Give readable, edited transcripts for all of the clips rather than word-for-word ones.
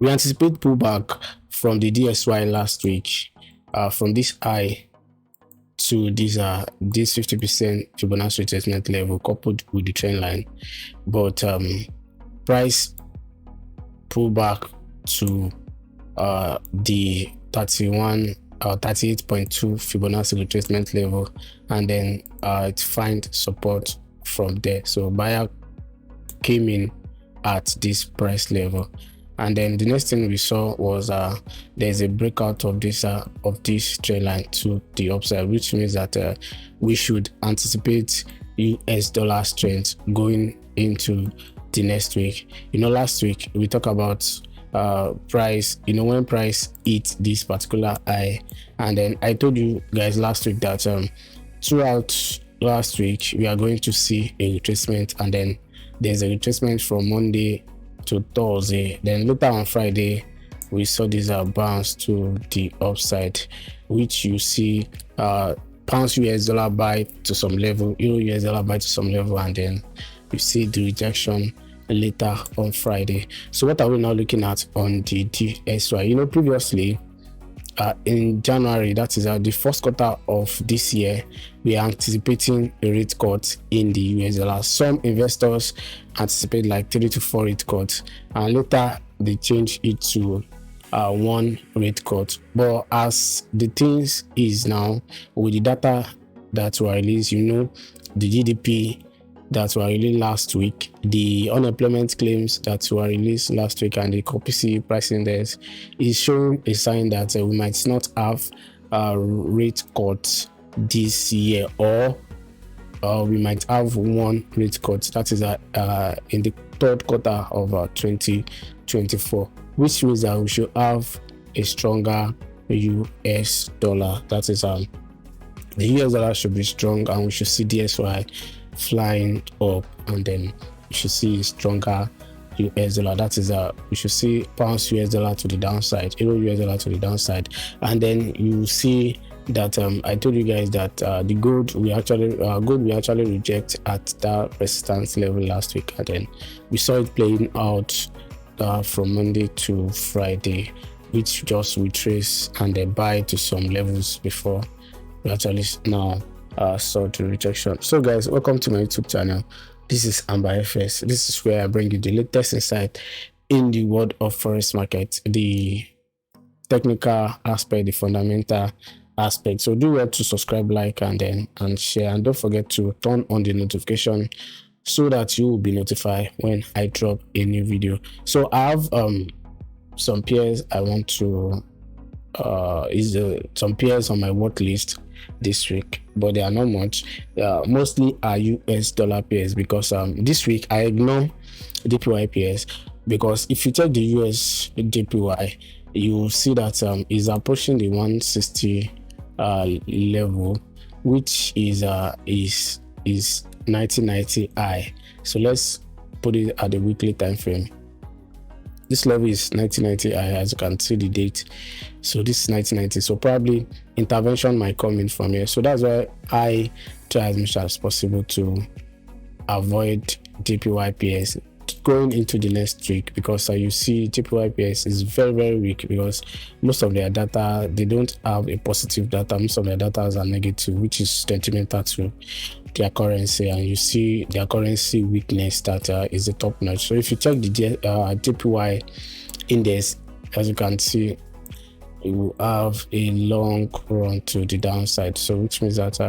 we anticipate pullback from the DSY last week, from this high to this 50% Fibonacci retracement level coupled with the trend line, but price pullback to the 38.2 Fibonacci retracement level, and then it find support from there. So buyer came in at this price level, and then the next thing we saw was there's a breakout of this trend line to the upside, which means that we should anticipate US dollar strength going into the next week. Last week we talked about price, when price hit this particular high, and then I told you guys last week that throughout last week we are going to see a retracement, and then there's a retracement from Monday to Thursday. Then later on Friday we saw this bounce to the upside, which you see pounds US dollar buy to some level, euro US dollar buy to some level, and then you see the rejection later on Friday. So what are we now looking at on the DSY? Previously in January, that is the first quarter of this year, we are anticipating a rate cut in the US dollar. Some investors anticipate like 3 to 4 rate cuts, and later they change it to one rate cut. But as the things is now, with the data that were released, the GDP that were released last week, the unemployment claims that were released last week, and the PCE price index is showing a sign that we might not have rate cuts this year, or we might have one rate cut, that is in the third quarter of 2024, which means that we should have a stronger US dollar. That is the US dollar should be strong, and we should see DSY flying up, and then you should see stronger US dollar. That is we should see pounds US dollar to the downside, euro US dollar to the downside, and then you see that I told you guys that the gold we actually reject at that resistance level last week, and then we saw it playing out from Monday to Friday, which just retrace and then buy to some levels before we actually now saw the rejection. So guys, welcome to my YouTube channel. This is Ambafx. This is where I bring you the latest insight in the world of forex market, the technical aspect, the fundamental aspect. So do well to subscribe, like, and share, and don't forget to turn on the notification so that you will be notified when I drop a new video. So I have some peers I want to some peers on my watch list this week, but they are not much. Mostly are US dollar pairs, because this week I ignore DPY pairs, because if you take the US DPY, you will see that is approaching the 160 level, which is 1990 high. So let's put it at the weekly time frame. This level is 1990 high, as you can see the date. So this is 1990, so probably intervention might come in from here. So that's why I try as much as possible to avoid DPY pairs going into the next week, because you see DPY pairs is very, very weak, because most of their data, they don't have a positive data. Most of their data are negative, which is detrimental to their currency, and you see their currency weakness that is the top notch. So if you check the DPY index, as you can see, you will have a long run to the downside. So which means that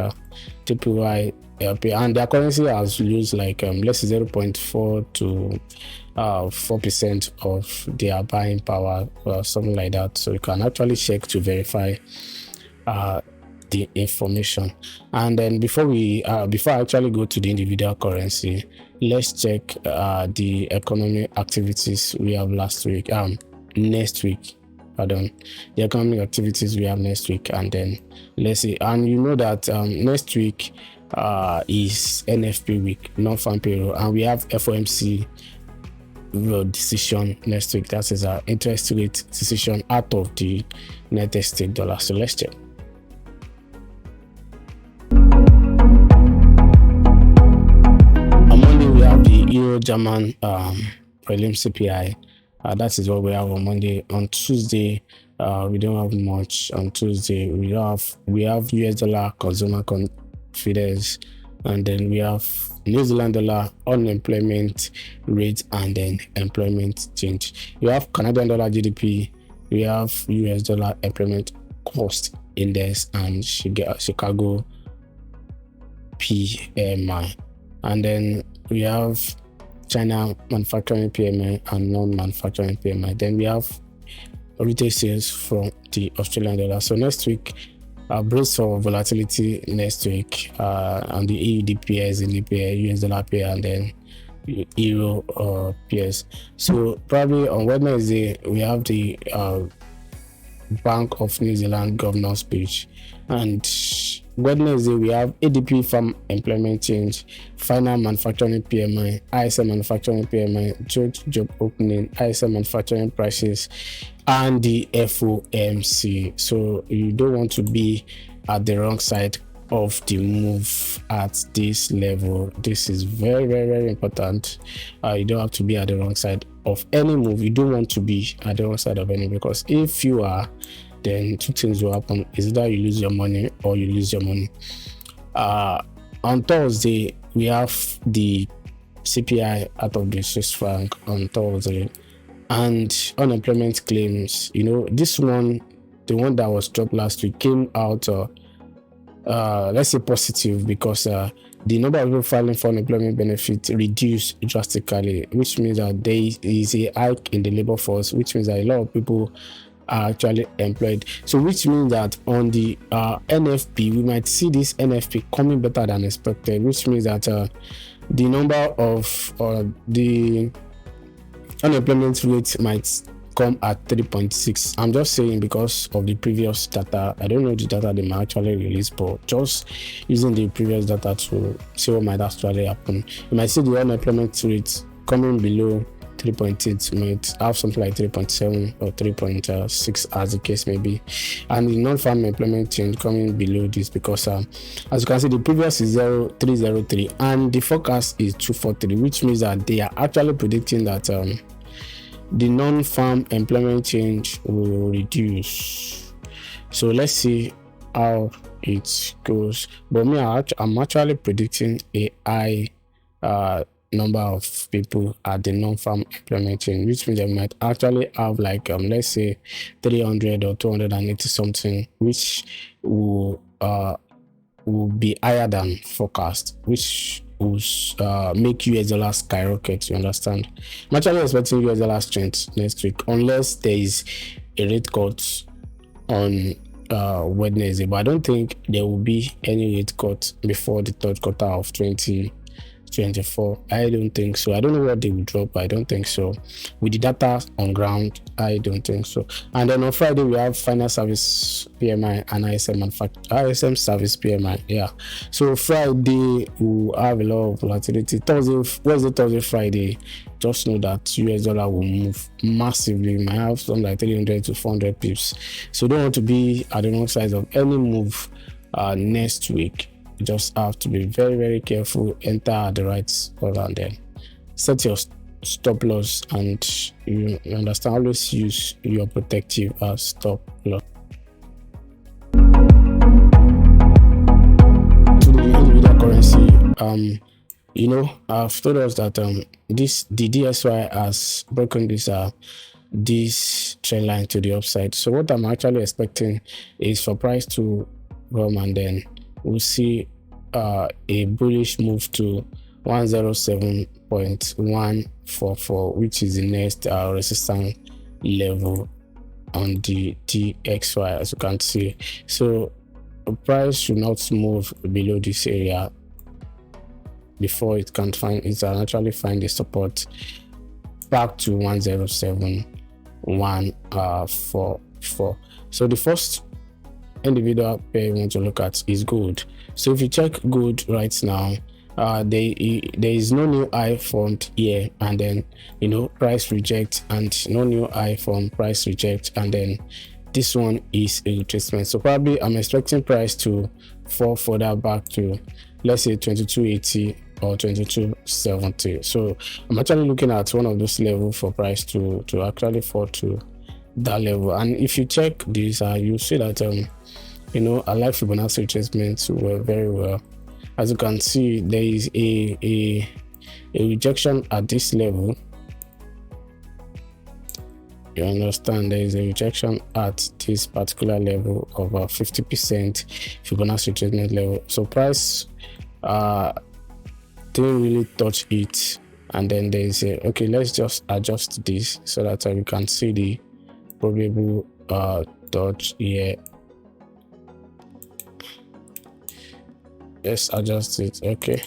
DPY and their currency has used like less than 0.4 to 4% of their buying power, or something like that. So you can actually check to verify the information. And then before I actually go to the individual currency, let's check the economic activities we have next week. The economic activities we have next week, and then let's see. And you know that next week is NFP week, non-farm payroll, and we have FOMC decision next week. That is our interest rate decision out of the United States dollar. So let's check. On Monday we have the Euro German prelim CPI, That is what we have on Monday. On Tuesday, we don't have much. On Tuesday, we have US dollar consumer confidence, and then we have New Zealand dollar unemployment rate, and then employment change. You have Canadian dollar GDP, we have US dollar employment cost index, and Chicago PMI, and then we have China manufacturing PMI and non-manufacturing PMI. Then we have retail sales from the Australian dollar. So next week, brace for volatility next week on the AUD pairs, in the pair, US dollar pair, and then Euro pairs. So probably on Wednesday we have the Bank of New Zealand governor speech, and Wednesday we have ADP farm employment change, final manufacturing PMI, ISM manufacturing PMI, job opening, ISM manufacturing prices, and the FOMC. So you don't want to be at the wrong side of the move at this level. This is very, very, very important. You don't have to be at the wrong side of any move. You don't want to be at the wrong side of any, because if you are, then two things will happen: is either you lose your money or you lose your money. On Thursday we have the CPI out of the Swiss franc on Thursday, and unemployment claims. This one, the one that was dropped last week, came out let's say positive, because the number of people filing for unemployment benefit reduced drastically, which means that there is a hike in the labor force, which means that a lot of people are actually employed. So which means that on the NFP, we might see this NFP coming better than expected, which means that the number of the unemployment rate might come at 3.6. I'm just saying because of the previous data. I don't know the data they might actually release, but just using the previous data to see what might actually happen. You might see the unemployment rate coming below 3.8, might have something like 3.7 or 3.6 as the case may be, and the non-farm employment change coming below this, because as you can see, the previous is 0303 and the forecast is 243, which means that they are actually predicting that the non-farm employment change will reduce. So let's see how it goes. But me, I'm actually predicting a high number of people at the non-farm employment change, which means they might actually have like let's say 300 or 280 something, which will be higher than forecast, which will make US dollar skyrocket. You understand? I'm actually expecting US dollar strength next week, unless there is a rate cut on Wednesday, but I don't think there will be any rate cut before the third quarter of 2024. I don't think so. I don't know what they will drop, but I don't think so. With the data on ground, I don't think so. And then on Friday we have final service PMI and ISM service PMI. Yeah. So Friday we'll have a lot of volatility. Thursday, Friday, just know that US dollar will move massively. We might have something like 300 to 400 pips. So don't want to be at the wrong side of any move next week. You just have to be very, very careful, enter at the right spot, and then set your stop loss, and you understand, always use your protective stop loss. To the individual currency, I've told us that the DSY has broken this trend line to the upside. So what I'm actually expecting is for price to come, and then we'll see a bullish move to 107.144, which is the next resistance level on the DXY, as you can see. So the price should not move below this area before it can actually find a support back to 107.144. So the first individual pair you want to look at is gold. So if you check gold right now, there is no new high formed here, and then price reject, and no new high from price reject, and then this one is a retracement. So probably I'm expecting price to fall further back to, let's say, 2280 or 2270. So I'm actually looking at one of those levels for price to actually fall to that level. And if you check this, you see that you know, I like Fibonacci retracements very well. As you can see, there is a rejection at this level. You understand, there is a rejection at this particular level of 50% Fibonacci retracement level. So price didn't really touch it, and then there is a, okay, let's just adjust this so that we can see the probable touch here. Let's adjust it. Okay,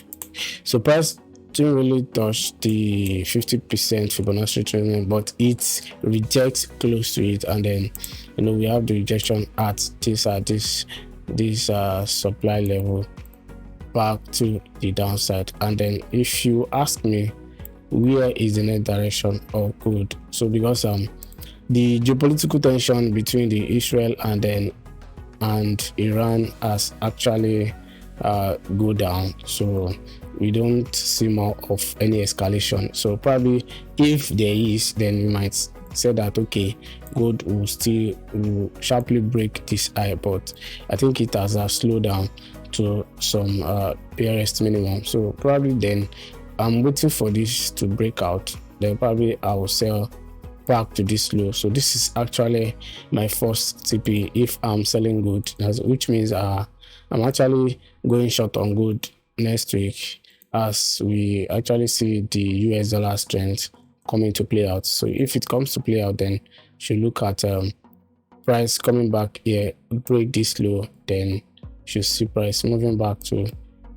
so price didn't really touch the 50% Fibonacci retracement, but it rejects close to it, and then, you know, we have the rejection at this supply level back to the downside. And then if you ask me, where is the net direction of gold? So because the geopolitical tension between the Israel and Iran has actually go down, so we don't see more of any escalation. So probably if there is, then we might say that okay, gold will sharply break this high, but I think it has slowed down to some PRS minimum. So probably then I'm waiting for this to break out, then probably I will sell back to this low. So this is actually my first TP if I'm selling gold, which means I'm actually going short on gold next week, as we actually see the US dollar strength coming to play out. So if it comes to play out, then you should look at price coming back here, break this low, then you should see price moving back to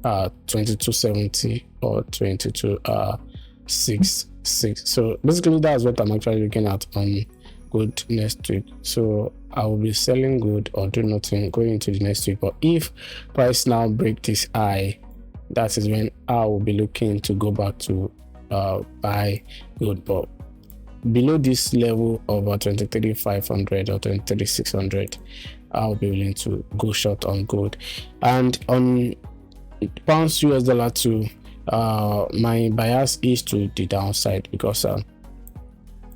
2270 or 2266. So basically that's what I'm actually looking at on gold next week. So I will be selling gold or do nothing going into the next week. But if price now break this high, that is when I will be looking to go back to buy gold. But below this level of 23,500 or 23,600, I'll be willing to go short on gold. And on pounds US dollar too, my bias is to the downside, because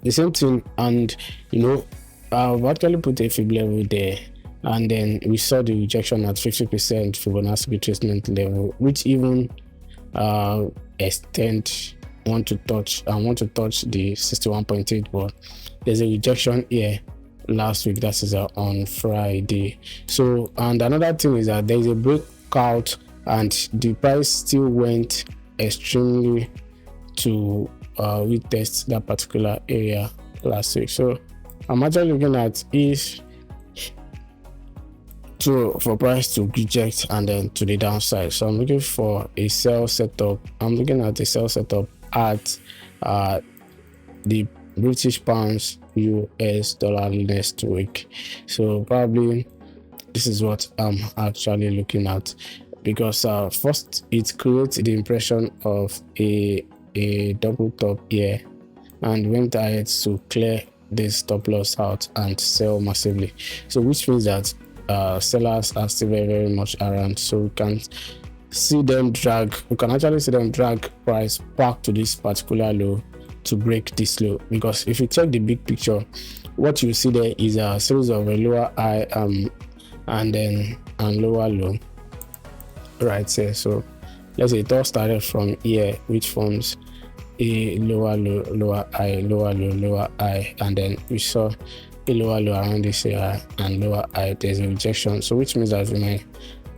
the same thing, and you know, I've actually put a fib level there, and then we saw the rejection at 50% Fibonacci retracement level, which even extend want to touch the 61.8, but there's a rejection here last week, that is on Friday. So, and another thing is that there's a breakout and the price still went extremely to retest that particular area last week. So I'm actually looking at if for price to reject and then to the downside. So I'm looking for a sell setup. I'm looking at a sell setup at the British pounds US dollar next week. So probably this is what I'm actually looking at, because first it creates the impression of a double top here and went ahead to clear this stop loss out and sell massively. So which means that sellers are still very much around, so we can see them drag, price back to this particular low to break this low. Because if you check the big picture, what you see there is a series of a lower high and lower low right here. So let's say it all started from here, which forms a lower low, lower high, lower low, lower high, and then we saw a lower low around this area and lower high. There's a rejection, so which means that we may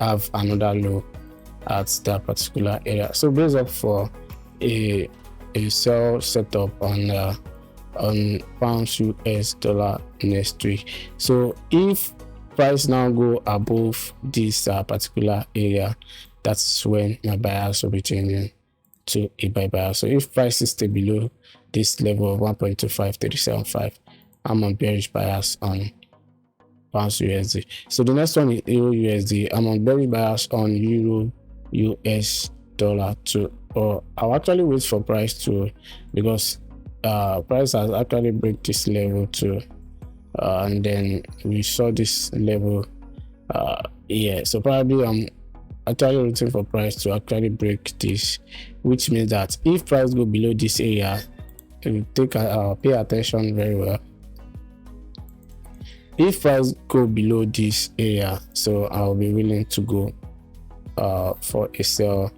have another low at that particular area. So based up for a sell setup on pounds US dollar next week. So if price now go above this particular area, that's when my bias will be changing to a buy bias. So if prices stay below this level of 1.25375, I'm on bearish bias on pounds USD. So the next one is euro USD. I'm on bearish bias on euro US dollar too. Or I'll actually wait for price to, because price has actually break this level too, and then we saw this level here. So probably I'm actually rooting for price to actually break this, which means that if price go below this area, you take pay attention very well. If price go below this area, so I'll be willing to go for a sell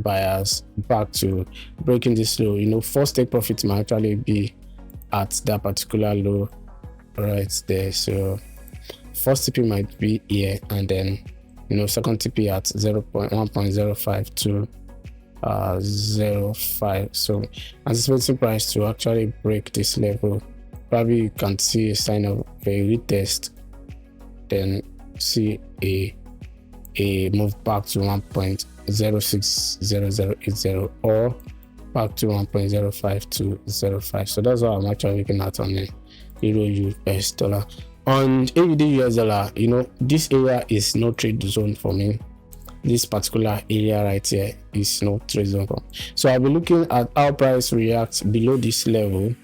bias back to breaking this low. You know, first take profit might actually be at that particular low right there. So first TP might be here, and then you know second TP at 1.05 to 0.5. So anticipating price to actually break this level. Probably you can see a sign of a retest, then see a move back to 1.060080 or back to 1.05 to 0.5. So that's what I'm actually looking at on the Euro US dollar. On AUD US dollar, you know, this area is no trade zone for me. This particular area right here is no trade zone for me. So I'll be looking at how price reacts below this level.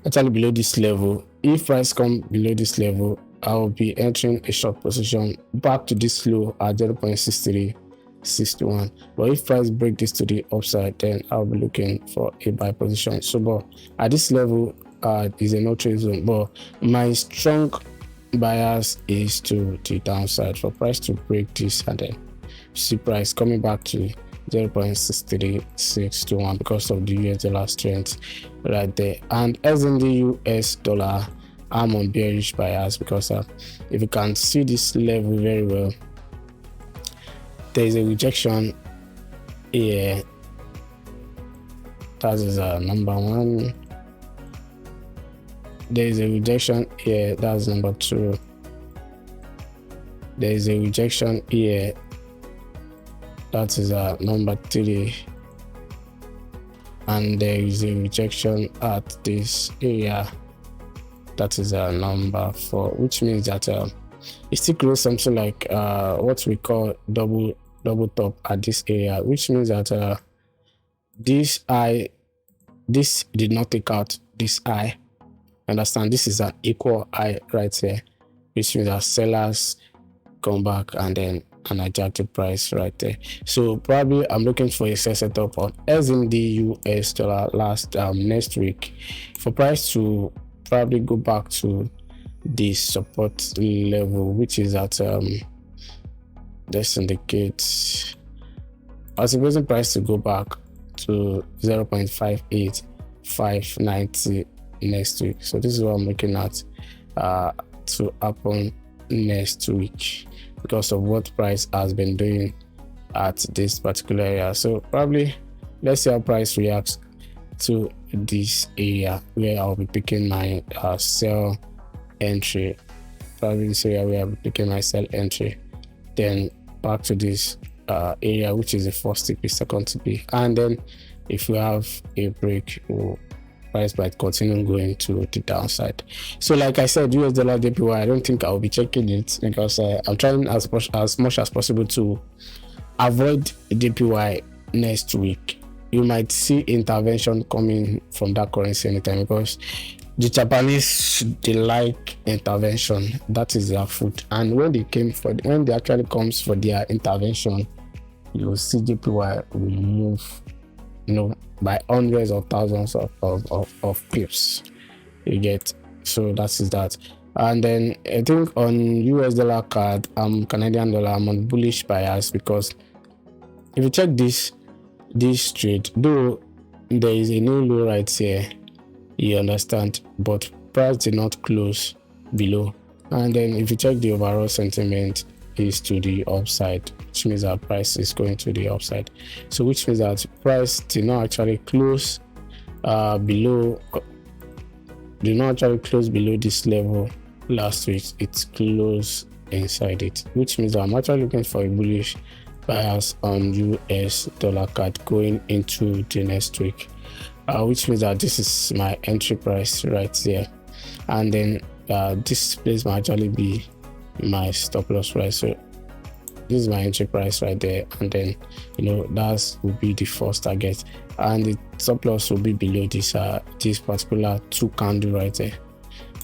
Actually below this level. If price come below this level, I will be entering a short position back to this low at 0.6361. But if price break this to the upside, then I'll be looking for a buy position. So but at this level is a no trade zone, but my strong bias is to the downside for price to break this, and then see price coming back to 0.6361 because of the US dollar strength right there. And as in the US dollar, I'm on bearish bias because if you can see this level very well, there is a rejection here. That is number one. There is a rejection here. That's number two. There is a rejection here. That is number three. And there is a rejection at this area. That is number four, which means that it still creates something like what we call double top at this area, which means that this did not take out this eye. Understand, this is an equal eye right here, which means that sellers come back and then an adjusted price right there. So probably I'm looking for a sell setup on as in the US dollar next week for price to probably go back to the support level, which is at this indicates I was supposing price to go back to 0.58590 next week. So this is what I'm looking at to happen next week because of what price has been doing at this particular area. So probably let's see how price reacts to this area where I'll be picking my sell entry. Probably this area where I'll be picking my sell entry, then back to this area which is the first TP, second TP, and then if we have a break, price might continue going to the downside. So like I said, US dollar JPY, I don't think I'll be checking it because I'm trying as much as possible to avoid JPY next week. You might see intervention coming from that currency anytime because the Japanese, they like intervention. That is their food. And when they actually comes for their intervention, you'll see JPY will move, you know, by hundreds of thousands of pips. You get, so that is that. And then I think on US dollar card, Canadian dollar, I'm on bullish bias because if you check this trade, though there is a new low right here, you understand, but price did not close below. And then if you check the overall sentiment is to the upside, which means that price is going to the upside. So which means that price did not actually close below this level last week. It's closed inside it, which means that I'm actually looking for a bullish bias on US dollar card going into the next week, which means that this is my entry price right there, and then this place might actually be my stop loss price. So this is my entry price right there, and then you know that will be the first target, and the stop loss will be below this particular two candle right there.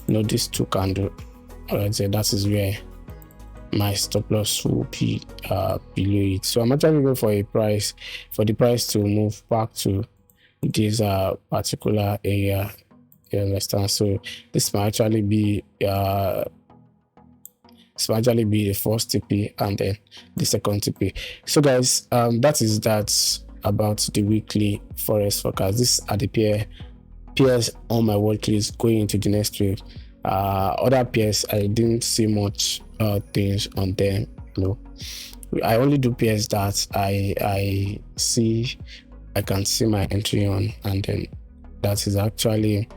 You know, this two candle right there, that is where my stop loss will be below it. So I'm actually going for the price to move back to this particular area. You understand? So this might actually be the first TP and then the second TP. So guys, that's about the weekly forex forecast. These are the pairs on my watch list going into the next week. Other pairs, I didn't see much things on them. I only do pairs that I can see my entry on, and then that is actually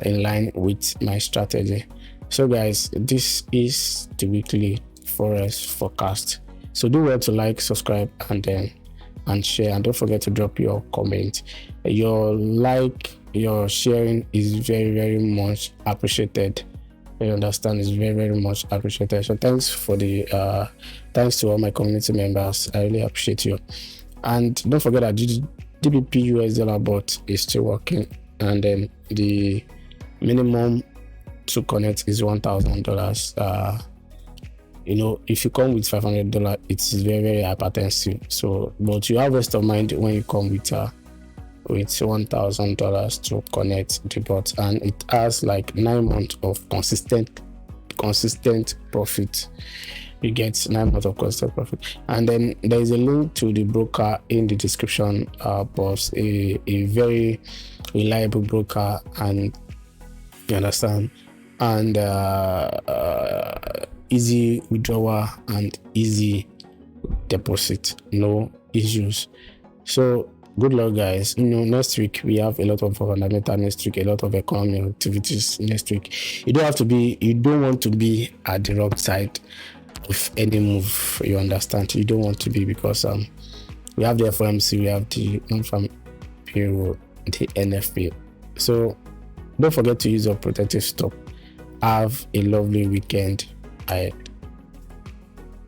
in line with my strategy. So guys, this is the weekly forex forecast. So do well to like, subscribe, and share, and don't forget to drop your comment. Your your sharing is very, very much appreciated. You understand, it's very, very much appreciated. So thanks to all my community members. I really appreciate you. And don't forget that GBP US dollar bot is still working, and then the minimum to connect is $1,000. If you come with $500, it's very, very hypertensive. So, but you have rest of mind when you come with $1,000 to connect the bot, and it has like 9 months of consistent profit. You get 9 months of consistent profit. And then there is a link to the broker in the description box, a very reliable broker, and you understand, and easy withdrawal and easy deposit, no issues. So good luck, guys. Next week we have a lot of fundamental, next week a lot of economic activities next week. You don't want to be at the wrong side of any move. You understand, you don't want to be, because we have the FOMC, we have the non-farm payroll, the NFP. So don't forget to use your protective stop. Have a lovely weekend.